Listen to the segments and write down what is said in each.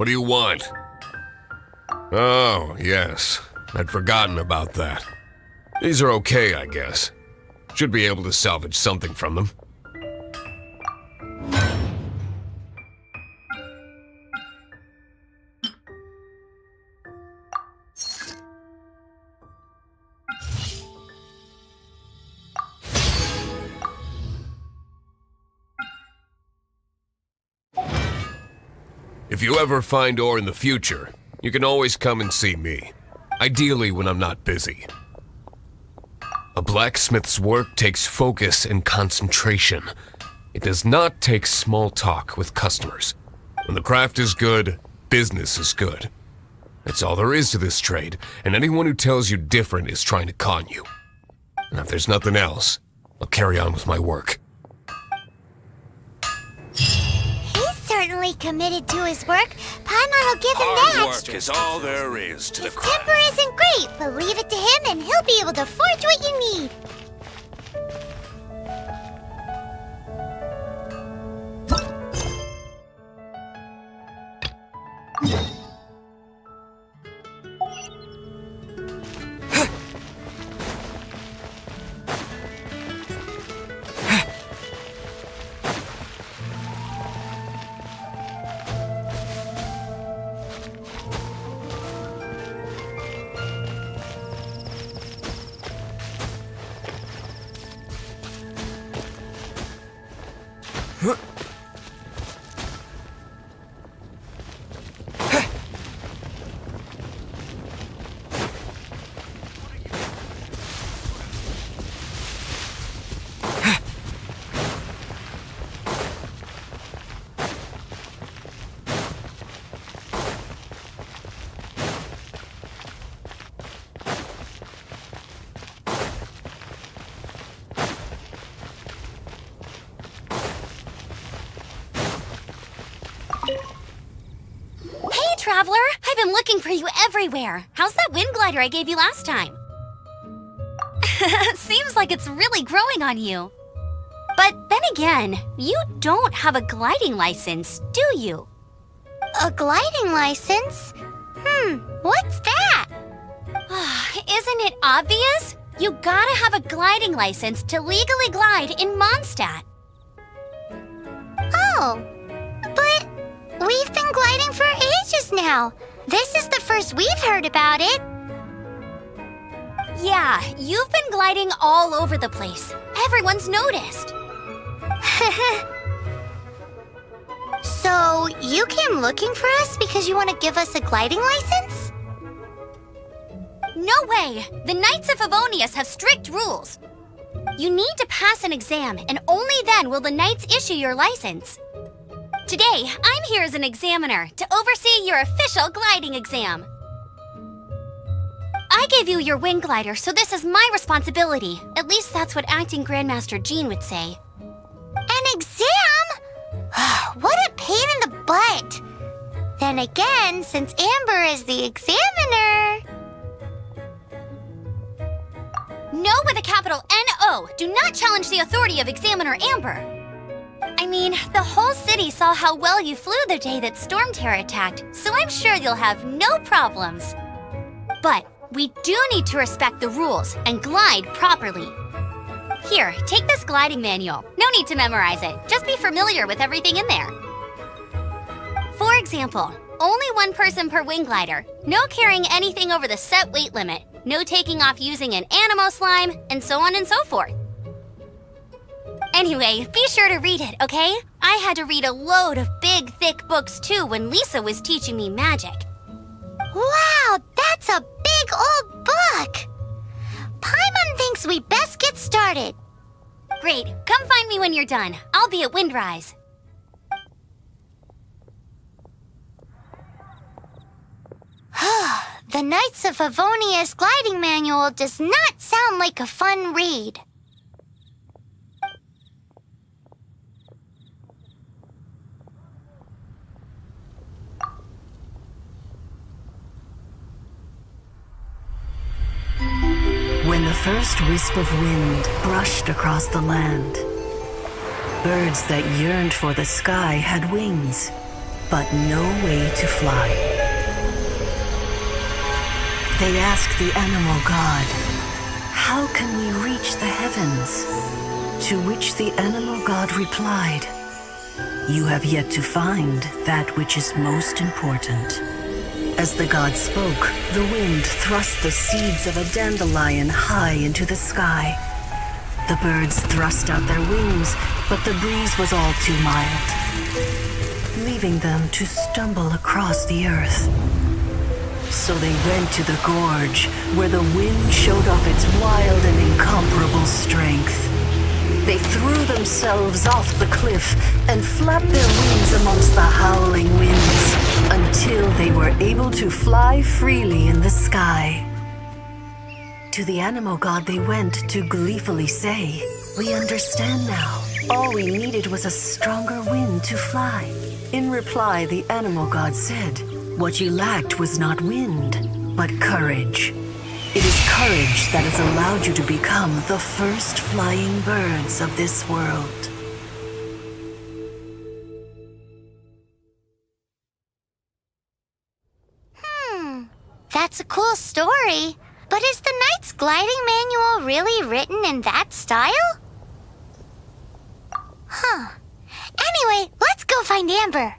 What do you want? Oh, yes. I'd forgotten about that. These are okay, I guess. Should be able to salvage something from them. If you ever find ore in the future, you can always come and see me. Ideally when I'm not busy. A blacksmith's work takes focus and concentration. It does not take small talk with customers. When the craft is good, business is good. That's all there is to this trade, and anyone who tells you different is trying to con you. And if there's nothing else, I'll carry on with my work. Certainly committed to his work. Paimon will give him that. Hard work is all there is to the craft. His temper isn't great, but leave it to him and he'll be able to forge what you need. Traveler, I've been looking for you everywhere. How's that wind glider I gave you last time? Seems like it's really growing on you. But then again, you don't have a gliding license, do you? A gliding license? What's that? Isn't it obvious? You gotta have a gliding license to legally glide in Mondstadt. Oh, but we've been gliding for ages now. This is the first we've heard about it. Yeah, you've been gliding all over the place. Everyone's noticed. So, you came looking for us because you want to give us a gliding license? No way! The Knights of Favonius have strict rules. You need to pass an exam, and only then will the Knights issue your license. Today, I'm here as an examiner to oversee your official gliding exam. I gave you your wing glider, so this is my responsibility. At least that's what Acting Grandmaster Jean would say. An exam? What a pain in the butt. Then again, since Amber is the examiner... No with a capital N-O. Do not challenge the authority of Examiner Amber. I mean, the whole city saw how well you flew the day that Storm Terror attacked, so I'm sure you'll have no problems. But we do need to respect the rules and glide properly. Here, take this gliding manual. No need to memorize it. Just be familiar with everything in there. For example, only one person per wing glider, no carrying anything over the set weight limit, no taking off using an animo slime, and so on and so forth. Anyway, be sure to read it, okay? I had to read a load of big, thick books too when Lisa was teaching me magic. Wow, that's a big old book! Paimon thinks we best get started. Great, come find me when you're done. I'll be at Windrise. The Knights of Favonius gliding manual does not sound like a fun read. When the first wisp of wind brushed across the land, birds that yearned for the sky had wings. but no way to fly. They asked the animal god, "How can we reach the heavens?" To which the animal god replied, "You have yet to find that which is most important." As the god spoke, the wind thrust the seeds of a dandelion high into the sky. The birds thrust out their wings, but the breeze was all too mild, leaving them to stumble across the earth. So they went to the gorge, where the wind showed off its wild and incomparable strength. They threw themselves off the cliff and flapped their wings amongst the howling winds until they were able to fly freely in the sky. To the animal god they went to gleefully say, "We understand now. All we needed was a stronger wind to fly." In reply, the animal god said, "What you lacked was not wind, but courage. It is courage that has allowed you to become the first flying birds of this world." That's a cool story. But is the Knight's gliding manual really written in that style? Huh. Anyway, let's go find Amber.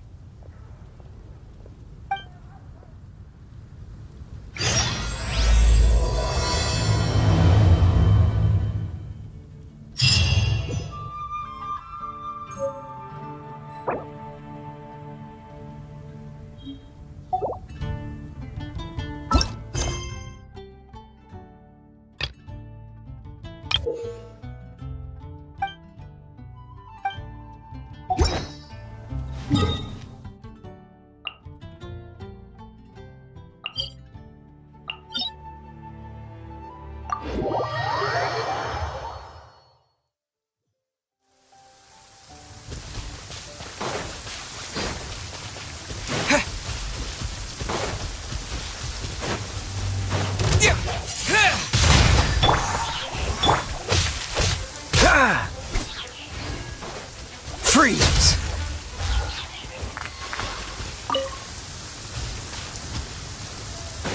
Freeze!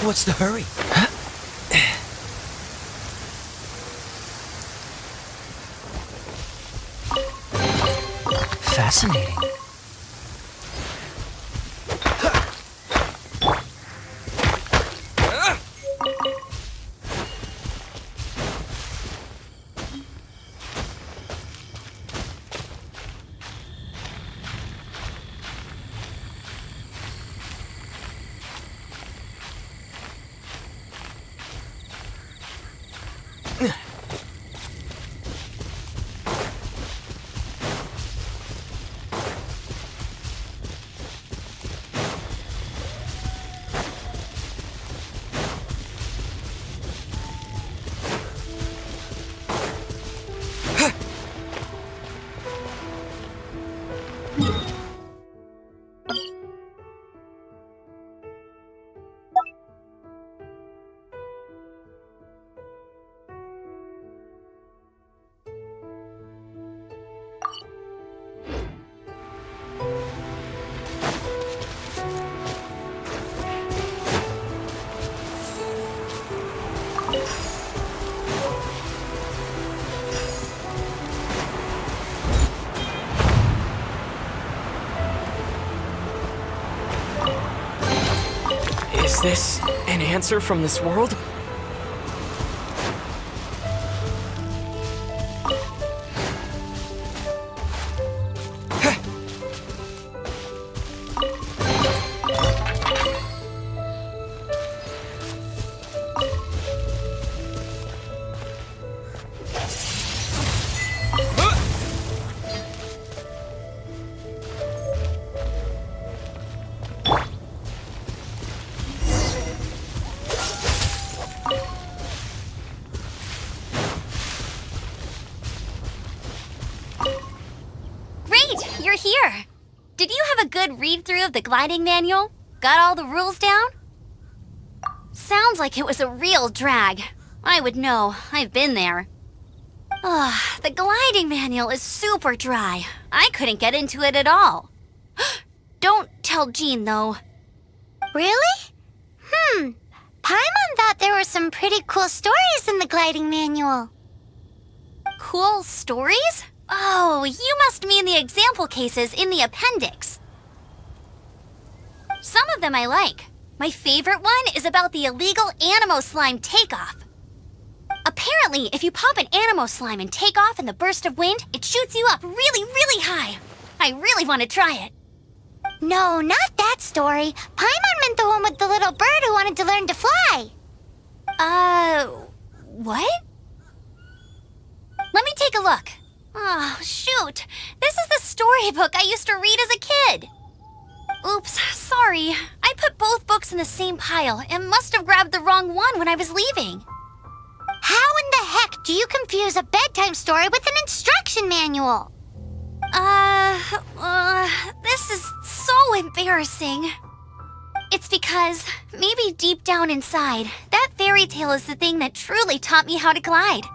What's the hurry? Fascinating. Is this an answer from this world? You're here! Did you have a good read-through of the gliding manual? Got all the rules down? Sounds like it was a real drag. I would know. I've been there. The gliding manual is super dry. I couldn't get into it at all. Don't tell Jean, though. Really? Paimon thought there were some pretty cool stories in the gliding manual. Cool stories? Oh, you must mean the example cases in the appendix. Some of them I like. My favorite one is about the illegal Animo Slime takeoff. Apparently, if you pop an Animo Slime and take off in the burst of wind, it shoots you up really, really high. I really want to try it. No, not that story. Paimon meant the one with the little bird who wanted to learn to fly. What? Let me take a look. Oh, shoot. This is the storybook I used to read as a kid. Oops, sorry. I put both books in the same pile and must have grabbed the wrong one when I was leaving. How in the heck do you confuse a bedtime story with an instruction manual? This is so embarrassing. It's because, maybe deep down inside, that fairy tale is the thing that truly taught me how to glide.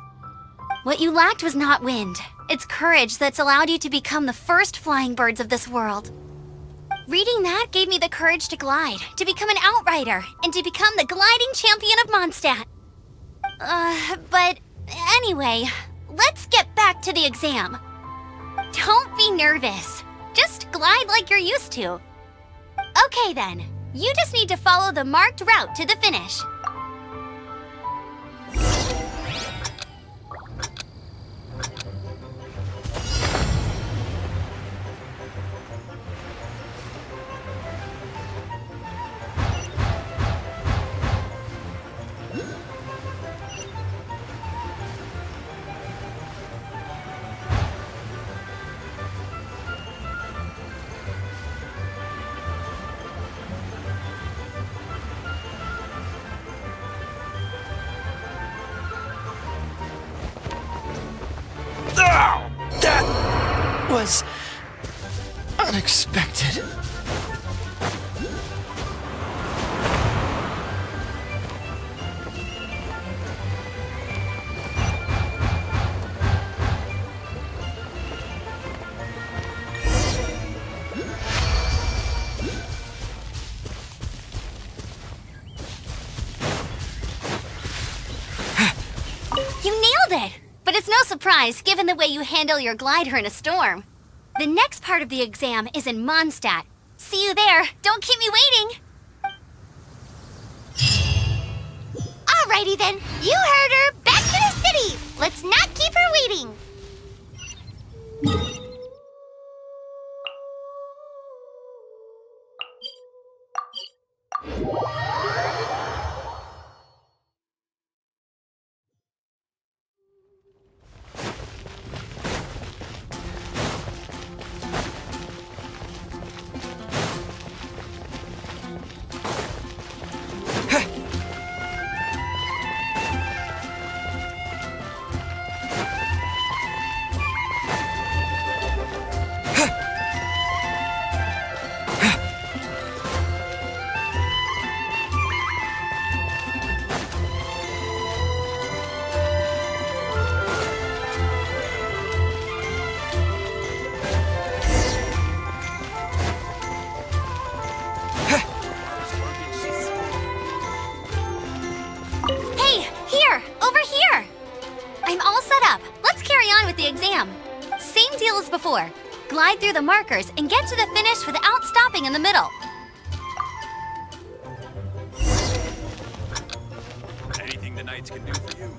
What you lacked was not wind. It's courage that's allowed you to become the first flying birds of this world. Reading that gave me the courage to glide, to become an outrider, and to become the gliding champion of Mondstadt. But anyway, let's get back to the exam. Don't be nervous. Just glide like you're used to. Okay then, you just need to follow the marked route to the finish. That was unexpected. You nailed it! But it's no surprise, given the way you handle your glider in a storm. The next part of the exam is in Mondstadt. See you there. Don't keep me waiting. Alrighty then, you heard her. Back to the city. Let's not keep her waiting. Same deal as before. Glide through the markers and get to the finish without stopping in the middle. Anything the knights can do for you?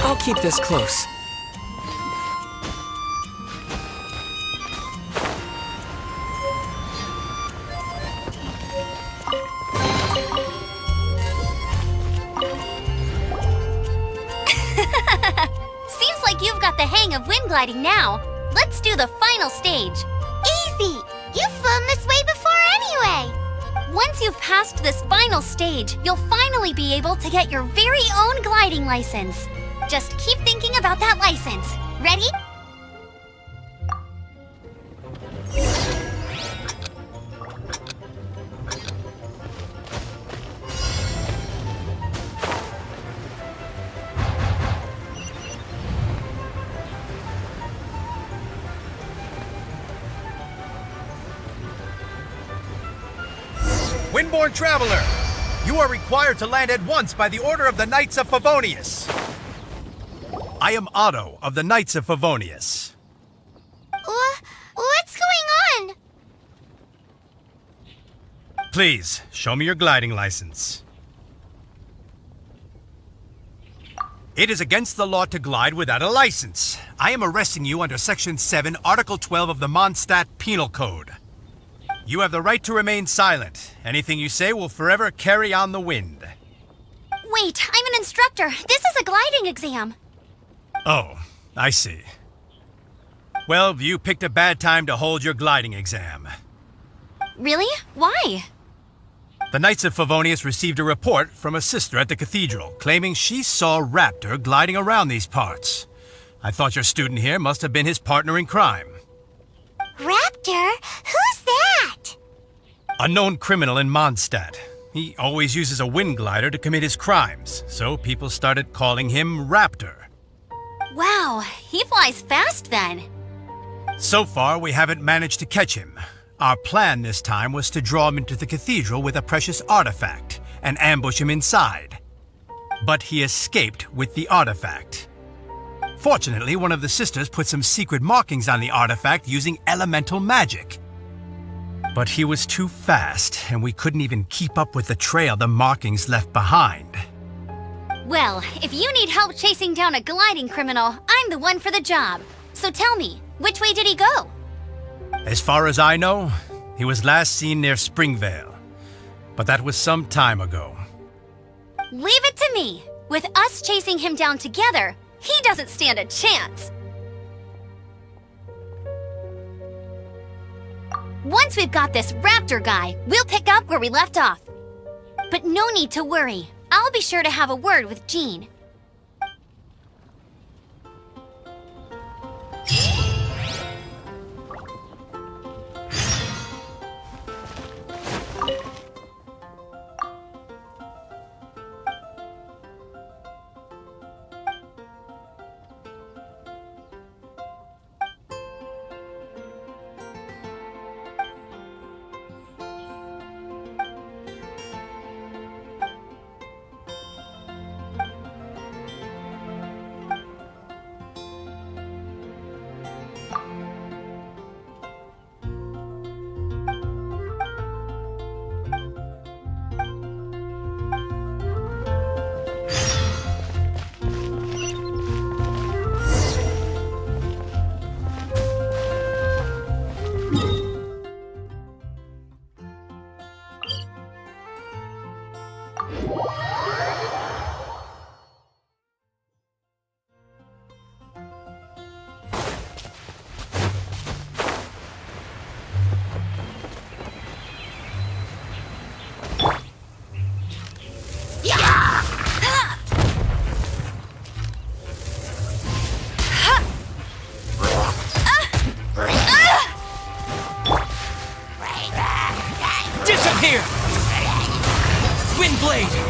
I'll keep this close. Seems like you've got the hang of wind gliding now. do the final stage. Easy! You've flown this way before anyway! Once you've passed this final stage, you'll finally be able to get your very own gliding license. Just keep thinking about that license. Ready? Windborne Traveler, you are required to land at once by the order of the Knights of Favonius. I am Otto of the Knights of Favonius. What's going on? Please, show me your gliding license. It is against the law to glide without a license. I am arresting you under Section 7, Article 12 of the Mondstadt Penal Code. You have the right to remain silent. Anything you say will forever carry on the wind. Wait, I'm an instructor. This is a gliding exam. Oh, I see. Well, you picked a bad time to hold your gliding exam. Really? Why? The Knights of Favonius received a report from a sister at the cathedral claiming she saw Raptor gliding around these parts. I thought your student here must have been his partner in crime. Raptor? Who's that? A known criminal in Mondstadt. He always uses a wind glider to commit his crimes, so people started calling him Raptor. Wow, he flies fast then. So far, we haven't managed to catch him. Our plan this time was to draw him into the cathedral with a precious artifact and ambush him inside. But he escaped with the artifact. Fortunately, one of the sisters put some secret markings on the artifact using elemental magic. But he was too fast, and we couldn't even keep up with the trail the markings left behind. Well, if you need help chasing down a gliding criminal, I'm the one for the job. So tell me, which way did he go? As far as I know, he was last seen near Springvale. But that was some time ago. Leave it to me. With us chasing him down together, he doesn't stand a chance. Once we've got this Raptor guy, we'll pick up where we left off. But no need to worry. I'll be sure to have a word with Jean. Disappear! Windblade!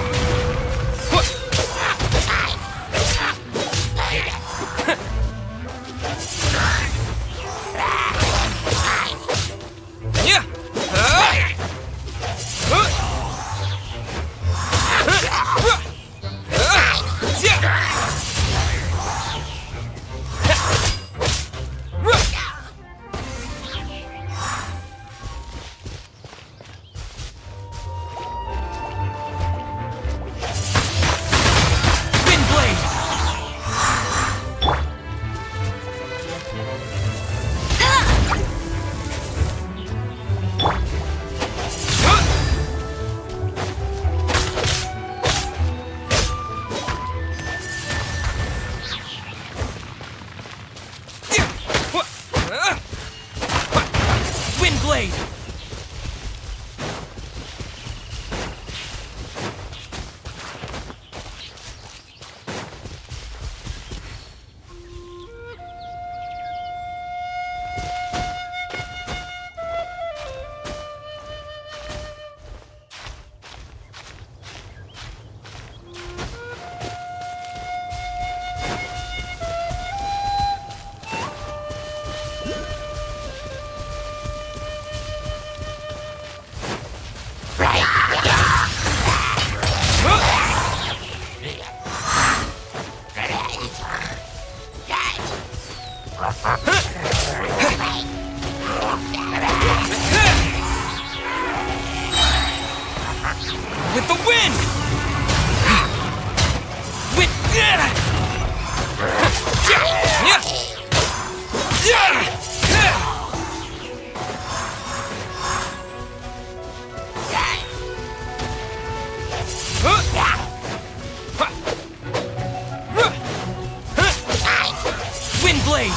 The wind! Wind! Wind blade!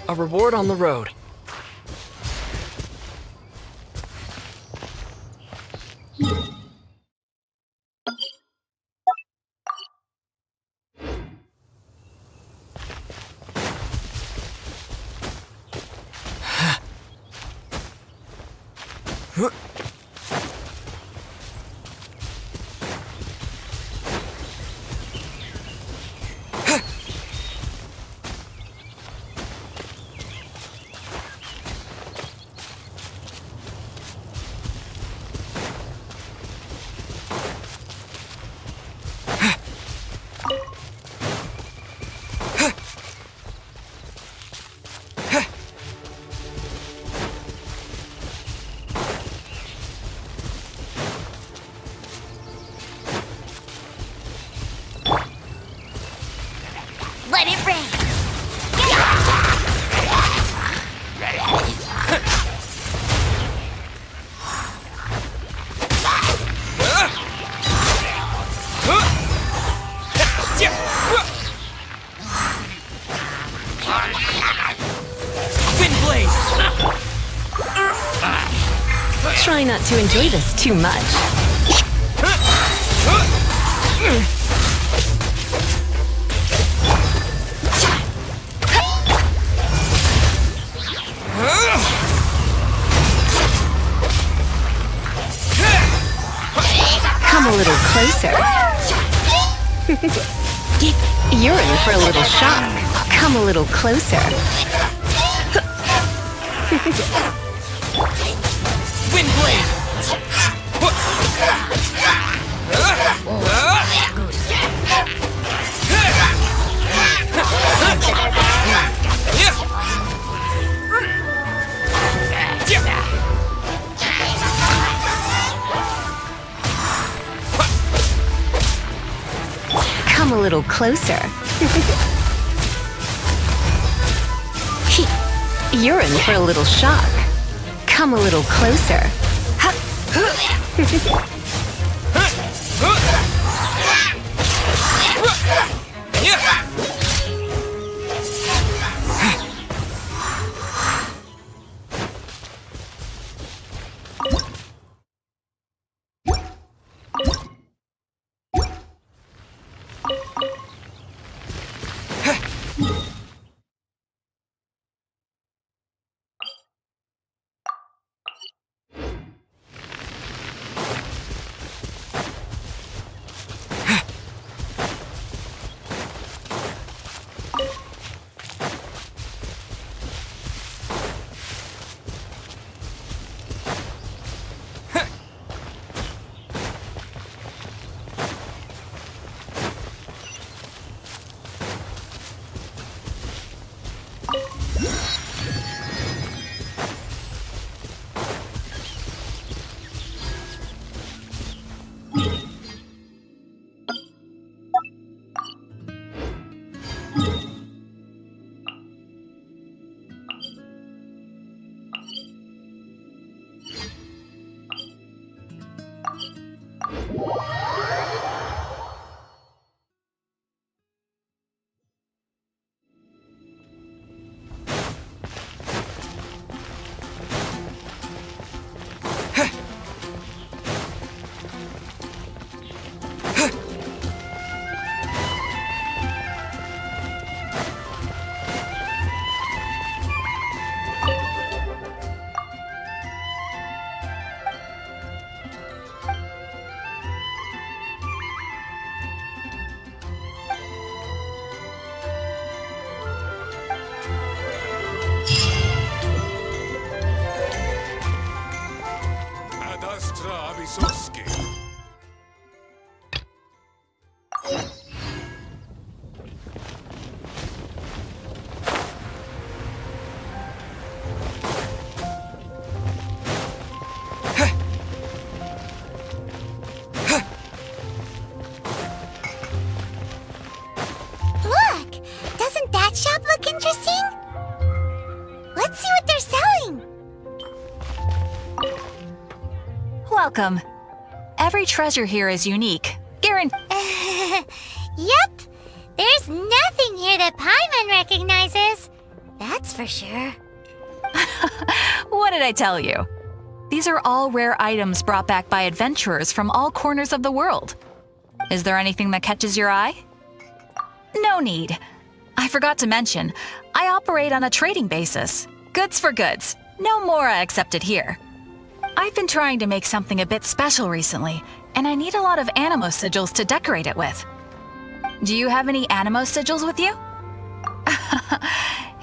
A reward on the road. Let it rain! Wind blade! Try not to enjoy this too much. Come a little closer. You're in for a little shock. Come a little closer. Wind blade! Come a little closer. You're in for a little shock. Come a little closer. Let's see what they're selling. Welcome. Every treasure here is unique. Yep. There's nothing here that Paimon recognizes. That's for sure. What did I tell you? These are all rare items brought back by adventurers from all corners of the world. Is there anything that catches your eye? No need. I forgot to mention, I operate on a trading basis. Goods for goods. No Mora accepted here. I've been trying to make something a bit special recently, and I need a lot of animo sigils to decorate it with. Do you have any animo sigils with you?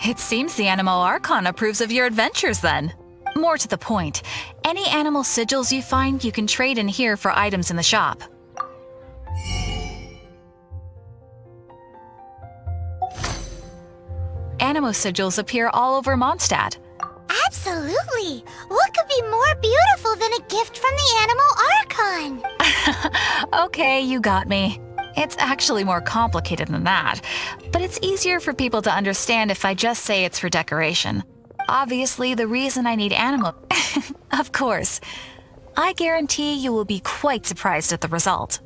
It seems the Animo Archon approves of your adventures then. More to the point, any animal sigils you find you can trade in here for items in the shop. Animo sigils appear all over Mondstadt. Absolutely. What could be more beautiful than a gift from the Animal Archon? Okay, you got me. It's actually more complicated than that, but it's easier for people to understand if I just say it's for decoration. Obviously, the reason I need animal... Of course. I guarantee you will be quite surprised at the result.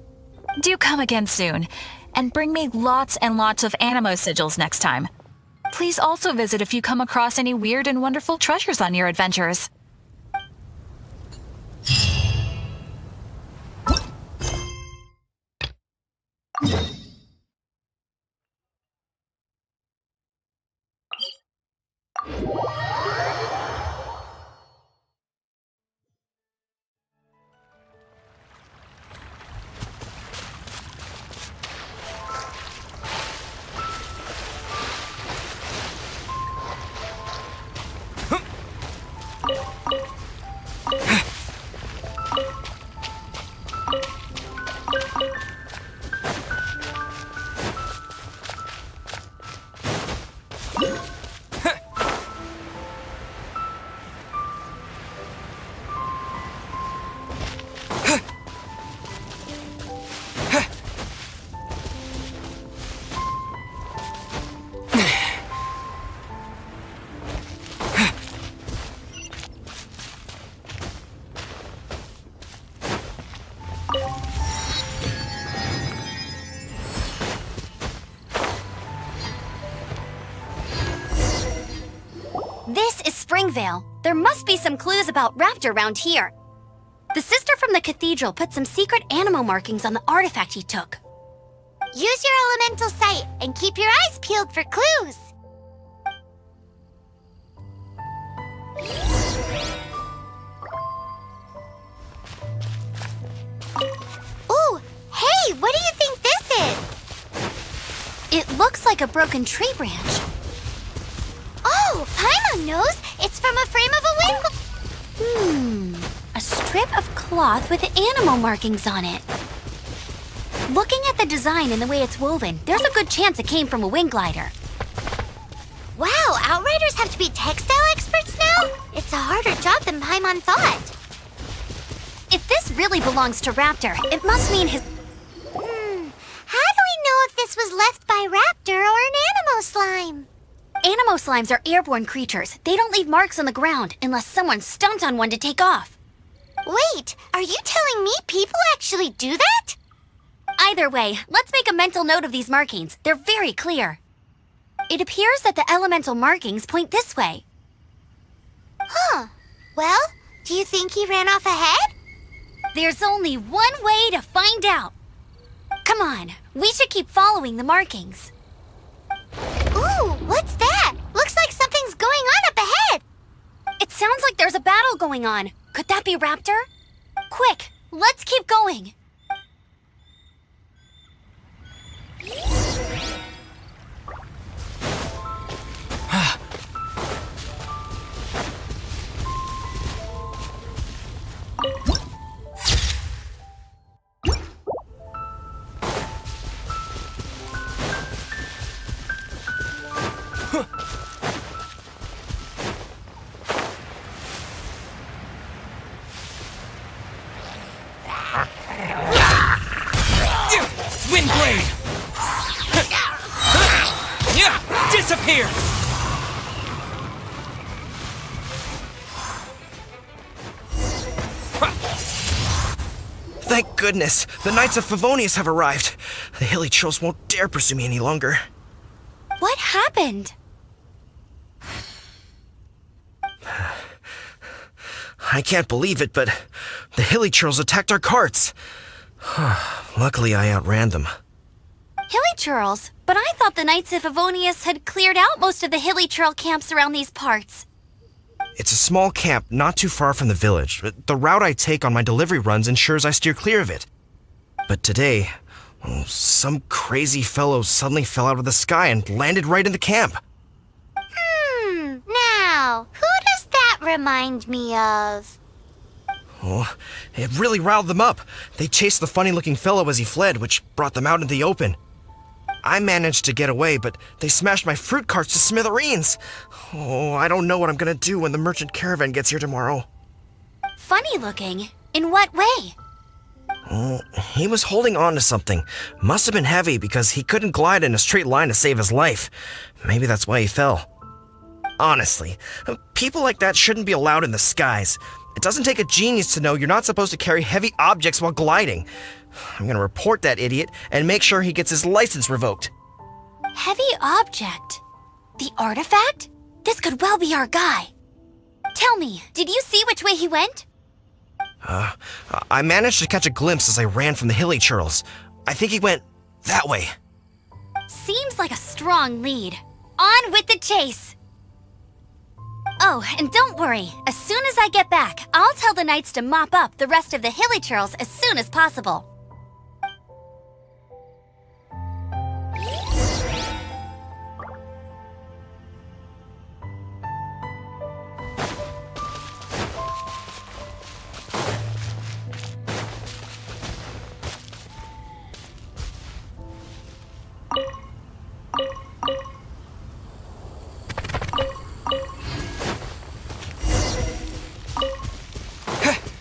Do come again soon, and bring me lots and lots of animo sigils next time. Please also visit if you come across any weird and wonderful treasures on your adventures. This is Springvale. There must be some clues about Raptor around here. The sister from the cathedral put some secret animo markings on the artifact he took. Use your elemental sight and keep your eyes peeled for clues. Ooh, hey, what do you think this is? It looks like a broken tree branch. Oh, Paimon knows. It's from a frame of a wing. A strip of cloth with animo markings on it. Looking at the design and the way it's woven, there's a good chance it came from a wing glider. Wow, Outriders have to be textile experts now? It's a harder job than Paimon thought. If this really belongs to Raptor, it must mean his... How do we know if this was left by Raptor or an Animo Slime? Animo slimes are airborne creatures. They don't leave marks on the ground unless someone stomped on one to take off. Wait, are you telling me people actually do that? Either way, let's make a mental note of these markings. They're very clear. It appears that the elemental markings point this way. Huh. Well, do you think he ran off ahead? There's only one way to find out. Come on, we should keep following the markings. Ooh, what's that? Looks like something's going on up ahead. It sounds like there's a battle going on. Could that be Raptor? Quick, let's keep going. Windblade! Disappear! Thank goodness, the Knights of Favonius have arrived. The hilly trolls won't dare pursue me any longer. What happened? I can't believe it, but the hilly trolls attacked our carts. Luckily, I outran them. Hilly churls? But I thought the Knights of Favonius had cleared out most of the hilly churl camps around these parts. It's a small camp not too far from the village. The route I take on my delivery runs ensures I steer clear of it. But today, some crazy fellow suddenly fell out of the sky and landed right in the camp. Now, who does that remind me of? Oh, it really riled them up. They chased the funny-looking fellow as he fled, which brought them out into the open. I managed to get away, but they smashed my fruit carts to smithereens. Oh, I don't know what I'm gonna do when the merchant caravan gets here tomorrow. Funny looking? In what way? Oh, he was holding on to something. Must have been heavy because he couldn't glide in a straight line to save his life. Maybe that's why he fell. Honestly, people like that shouldn't be allowed in the skies. It doesn't take a genius to know you're not supposed to carry heavy objects while gliding. I'm gonna report that idiot and make sure he gets his license revoked. Heavy object? The artifact? This could well be our guy. Tell me, did you see which way he went? I managed to catch a glimpse as I ran from the hilly churls. I think he went that way. Seems like a strong lead. On with the chase! Oh, and don't worry. As soon as I get back, I'll tell the knights to mop up the rest of the hilly churls as soon as possible.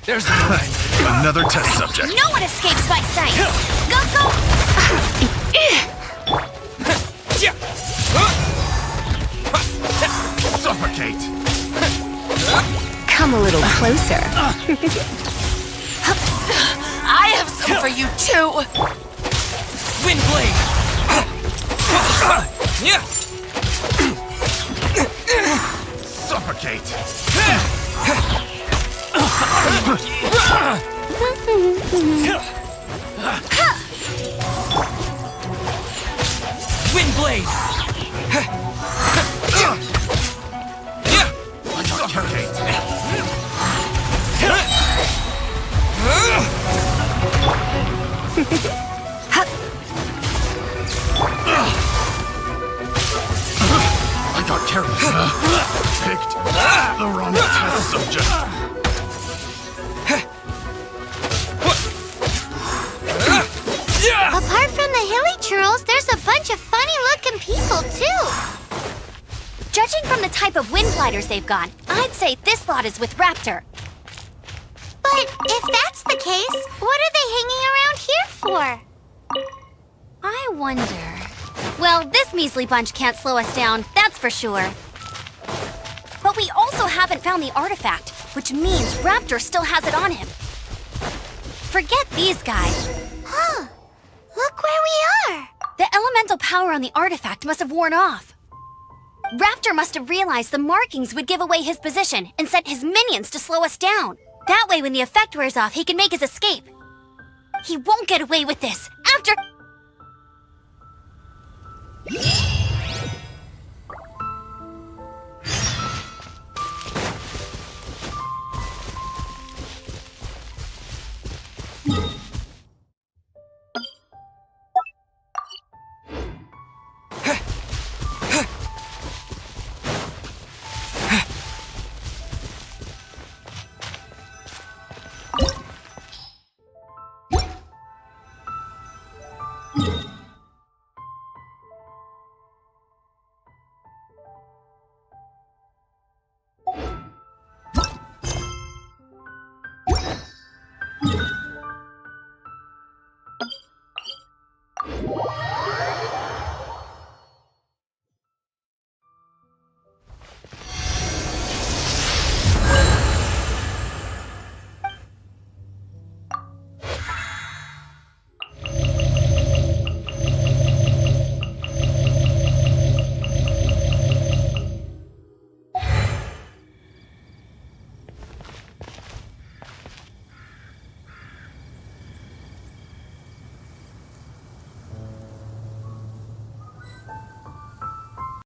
There's another test subject. No one escapes my sight! Go, go! Suffocate! Come a little closer. I have some for you too! Windblade! Suffocate! Windblade! I got careless. Picked the wrong test subject. Apart from the hilly churls, there's a bunch of funny-looking people, too. Judging from the type of wind gliders they've got, I'd say this lot is with Raptor. But if that's the case, what are they hanging around here for? I wonder... Well, this measly bunch can't slow us down, that's for sure. But we also haven't found the artifact, which means Raptor still has it on him. Forget these guys. Huh. Look where we are. The elemental power on the artifact must have worn off. Raptor must have realized the markings would give away his position and sent his minions to slow us down. That way, when the effect wears off, he can make his escape. He won't get away with this. After...